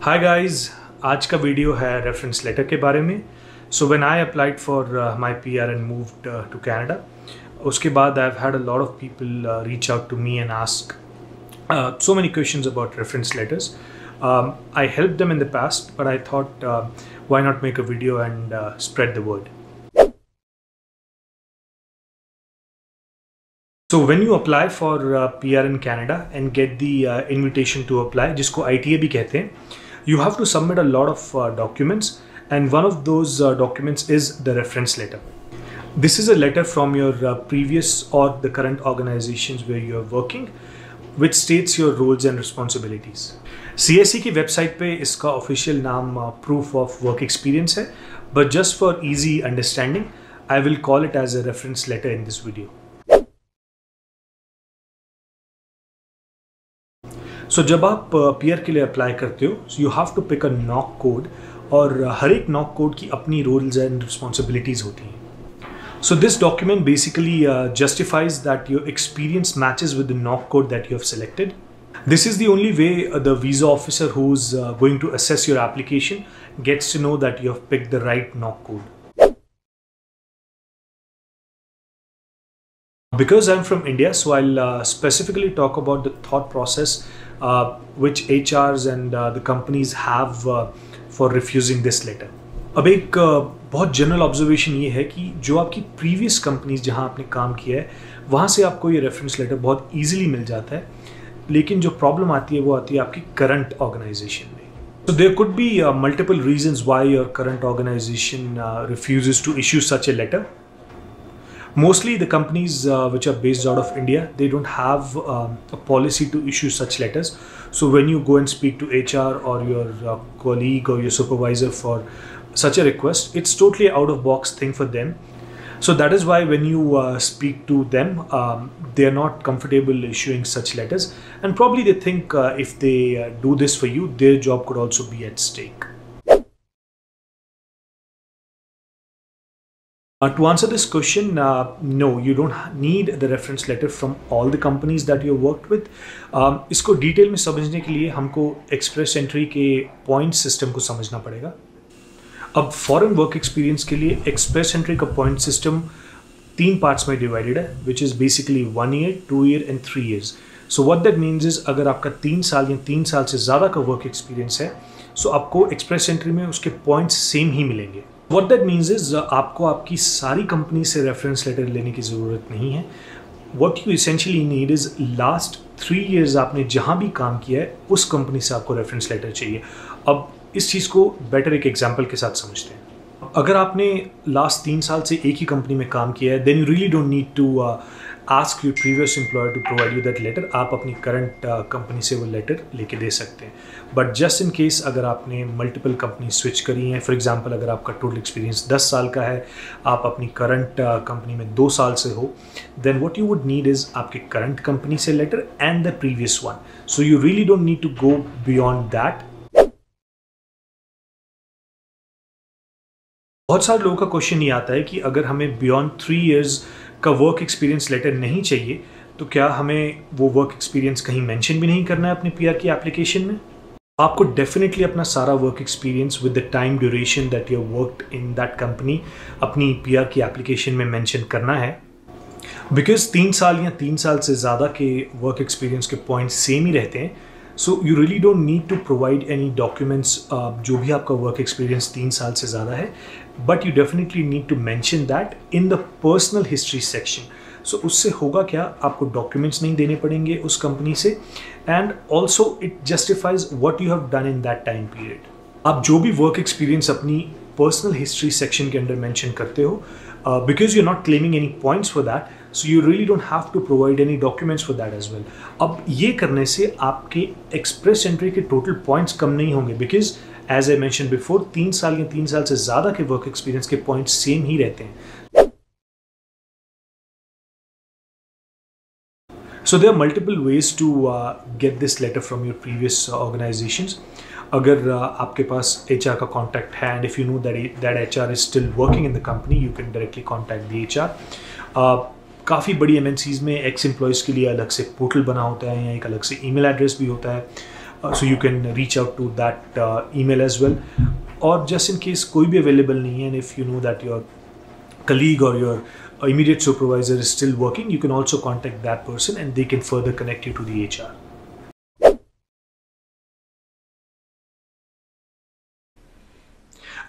Hi guys, आज का video है रेफरेंस लेटर के बारे में। So when I applied for my PR and moved to Canada, उसके बाद I have had a lot of people reach out to me and ask so many questions about reference letters. I helped them in the past, but I thought why not make a video and spread the word. So when you apply for PR in Canada and get the invitation to apply, जिसको ITA भी कहते हैं, you have to submit a lot of documents, and one of those documents is the reference letter. This is a letter from your previous or the current organizations where you are working, which states your roles and responsibilities. CSE की website पे इसका official नाम proof of work experience है, but just for easy understanding, I will call it as a reference letter in this video. So जब आप PR के लिए apply करते हो, you have to pick a NOC code, और हर एक NOC कोड की अपनी रोल्स एंड रिस्पॉन्सिबिलिटीज़ होती हैं. So this document basically justifies that your experience matches with the NOC code that you have selected. This is the only way the visa officer who's going to assess your application gets to know that you have picked the right NOC code. Because I'm from India, so I'll specifically talk about the thought process which HRs and the companies have for refusing this letter. अब एक बहुत general observation ये है कि जो आपकी previous companies जहाँ आपने काम किया है, वहाँ से आपको ये रेफरेंस लेटर बहुत इजीली मिल जाता है, लेकिन जो प्रॉब्लम आती है वो आती है आपकी करंट ऑर्गेनाइजेशन में. So there could be multiple reasons why your current organization refuses to issue such a letter. Mostly the companies which are based out of India, they don't have a policy to issue such letters. So when you go and speak to HR or your colleague or your supervisor for such a request, it's totally out of box thing for them. So that is why when you speak to them, they are not comfortable issuing such letters, and probably they think if they do this for you, their job could also be at stake. To answer this question, no, you don't need the reference letter from all the companies that you worked with. इसको detail में समझने के लिए हमको express entry के point system को समझना पड़ेगा. अब फॉरेन वर्क एक्सपीरियंस के लिए एक्सप्रेस एंट्री का पॉइंट सिस्टम 3 पार्ट्स में डिवाइडेड है, which is basically 1 year, 2 year and 3 years. So what that means is, अगर आपका 3 साल या 3 साल से ज़्यादा का वर्क एक्सपीरियंस है, सो आपको एक्सप्रेस एंट्री में उसके पॉइंट्स सेम ही मिलेंगे. व्हाट दैट मीन्स इज, आपको आपकी सारी कंपनी से रेफरेंस लेटर लेने की ज़रूरत नहीं है. What you essentially need is last 3 years आपने जहाँ भी काम किया है उस कंपनी से आपको रेफरेंस लेटर चाहिए. अब इस चीज़ को बेटर एक एग्जांपल के साथ समझते हैं. अगर आपने लास्ट 3 साल से एक ही कंपनी में काम किया है, then you really don't need to ask your previous employer to provide you that letter. आप अपनी करंट कंपनी से वो लेटर लेके दे सकते हैं. बट जस्ट इन केस अगर आपने मल्टीपल कंपनी स्विच करी हैं, फॉर एग्जांपल अगर आपका टोटल एक्सपीरियंस 10 साल का है, आप अपनी करंट कंपनी में 2 साल से हो, then what you would need is आपके करंट कंपनी से letter and the previous one. So you really don't need to go beyond that. बहुत सारे लोगों का क्वेश्चन ये आता है कि अगर हमें बियॉन्ड 3 इयर्स का वर्क एक्सपीरियंस लेटर नहीं चाहिए, तो क्या हमें वो वर्क एक्सपीरियंस कहीं मेंशन भी नहीं करना है अपनी पीआर की एप्लीकेशन में? आपको डेफिनेटली अपना सारा work experience with the time duration that you worked in that company अपनी पीआर की एप्लीकेशन में मेंशन करना है. बिकॉज 3 साल या 3 साल से ज़्यादा के वर्क एक्सपीरियंस के पॉइंट्स सेम ही रहते हैं. So you really don't need to provide any documents जो भी आपका वर्क एक्सपीरियंस 3 साल से ज़्यादा है, but you definitely need to mention that in the personal history section. So उससे होगा क्या, आपको डॉक्यूमेंट्स नहीं देने पड़ेंगे उस कंपनी से, and also it justifies what you have done in that time period. आप जो भी वर्क एक्सपीरियंस अपनी पर्सनल हिस्ट्री सेक्शन के अंदर मेंशन करते हो, because you're not claiming any points for that, so you really don't have to provide any documents for that as well. अब ये करने से आपके एक्सप्रेस एंट्री के टोटल पॉइंट्स कम नहीं होंगे, because as I mention before 3 साल या 3 साल से ज़्यादा के वर्क एक्सपीरियंस के पॉइंट्स सेम ही रहते हैं. So there are multiple ways to get this letter from your previous organizations. अगर आपके पास HR का contact है, and if you know that HR is still working in the company, you can directly contact the HR. काफ़ी बड़ी MNCs में x employees के लिए अलग से पोर्टल बना होता है या एक अलग से ईमेल एड्रेस भी होता है, so you can reach out to that email as well. और जस्ट इन केस कोई भी अवेलेबल नहीं है, and if you know that your colleague or your immediate supervisor is still working, you can also contact that person and they can further connect you to the HR.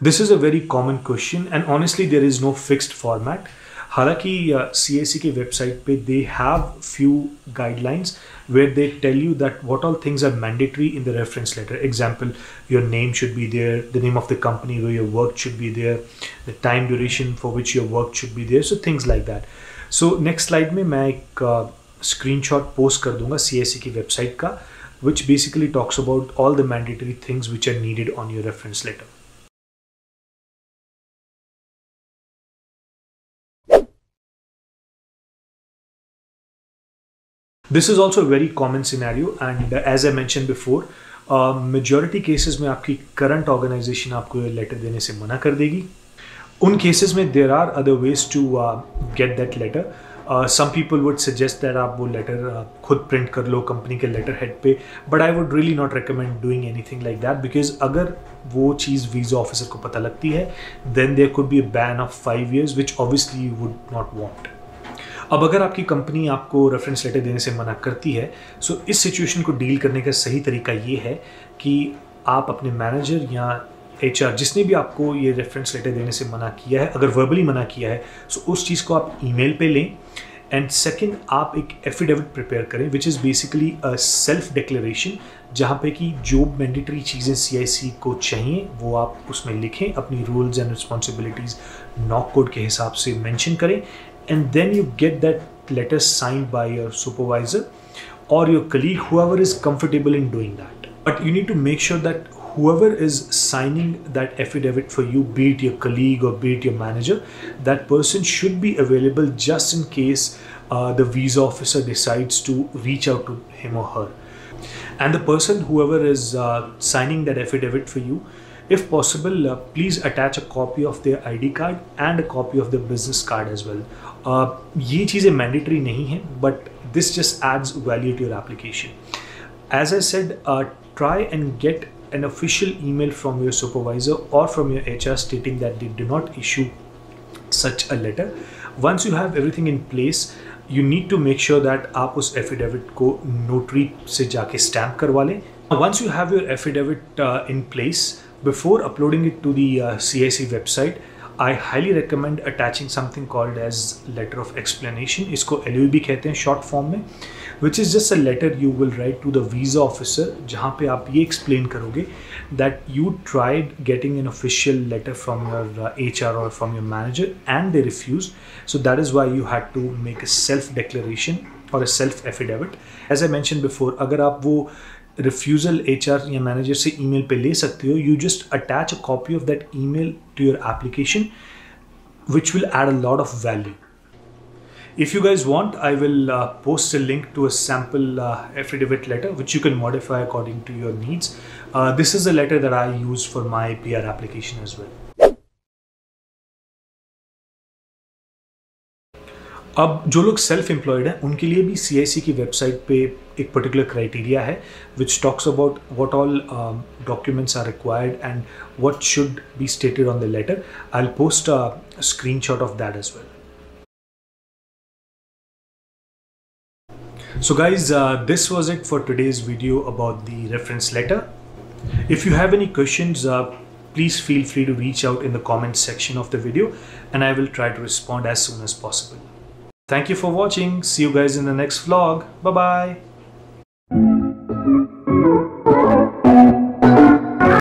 This is a very common question and honestly there is no fixed format. हालांकि CIC की website पे they have few guidelines where they tell you that what all things are mandatory in the reference letter. Example, your name should be there, the name of the company where you worked should be there, the time duration for which your work should be there, so things like that. So next slide में मैं एक screenshot post कर दूंगा CIC की website का, which basically talks about all the mandatory things which are needed on your reference letter. This is also a very common scenario and as I mentioned before, majority cases में आपकी current organization आपको ये letter देने से मना कर देगी. उन cases में there are other ways to get that letter. Some people would suggest that आप वो letter खुद print कर लो company के letterhead पे, but I would really not recommend doing anything like that because अगर वो चीज़ visa officer को पता लगती है, then there could be a ban of 5 years, which obviously you would not want. अब अगर आपकी कंपनी आपको रेफरेंस लेटर देने से मना करती है, सो इस सिचुएशन को डील करने का सही तरीका ये है कि आप अपने मैनेजर या HR जिसने भी आपको ये रेफरेंस लेटर देने से मना किया है, अगर वर्बली मना किया है, सो उस चीज़ को आप ईमेल पे लें. एंड सेकंड, आप एक एफिडेविट प्रिपेयर करें which is basically a self declaration, जहाँ पे कि जो मैंडेटरी चीज़ें CIC को चाहिए वो आप उसमें लिखें, अपनी rules and responsibilities NOC code के हिसाब से मेंशन करें. And then you get that letter signed by your supervisor or your colleague, whoever is comfortable in doing that. But you need to make sure that whoever is signing that affidavit for you, be it your colleague or be it your manager, that person should be available just in case the visa officer decides to reach out to him or her. And the person, whoever is signing that affidavit for you, if possible, please attach a copy of their ID card and a copy of their business card as well. ये चीज़ें mandatory नहीं हैं, but this just adds value to your application. As I said, try and get an official email from your supervisor or from your HR stating that they do not issue such a letter. Once you have everything in place, you need to make sure that आप उस affidavit को notary से जाके stamp करवा लें. Once you have your affidavit in place, before uploading it to the CIC website, I highly recommend attaching something called as letter of explanation. इसको LOEB कहते हैं short form में, which is just a letter you will write to the visa officer, जहाँ पे आप ये explain करोगे that you tried getting an official letter from your HR or from your manager and they refused. So that is why you had to make a self declaration or a self affidavit. As I mentioned before, अगर आप वो refusal HR या manager से email पे ले सकते हो, you just attach a copy of that email to your application, which will add a lot of value. If you guys want, I will post a link to a sample affidavit letter which you can modify according to your needs. This is a letter that I use for my PR application as well. अब जो लोग self employed हैं उनके लिए भी CIC की website पे एक पर्टिकुलर क्राइटेरिया है which talks about what all documents are required and what should be stated on the letter. I will post a screenshot of that as well. So guys, this was it for today's video about the reference letter. If you have any questions, please feel free to reach out in the comment section of the video and I will try to respond as soon as possible. Thank you for watching. See you guys in the next vlog. Bye bye.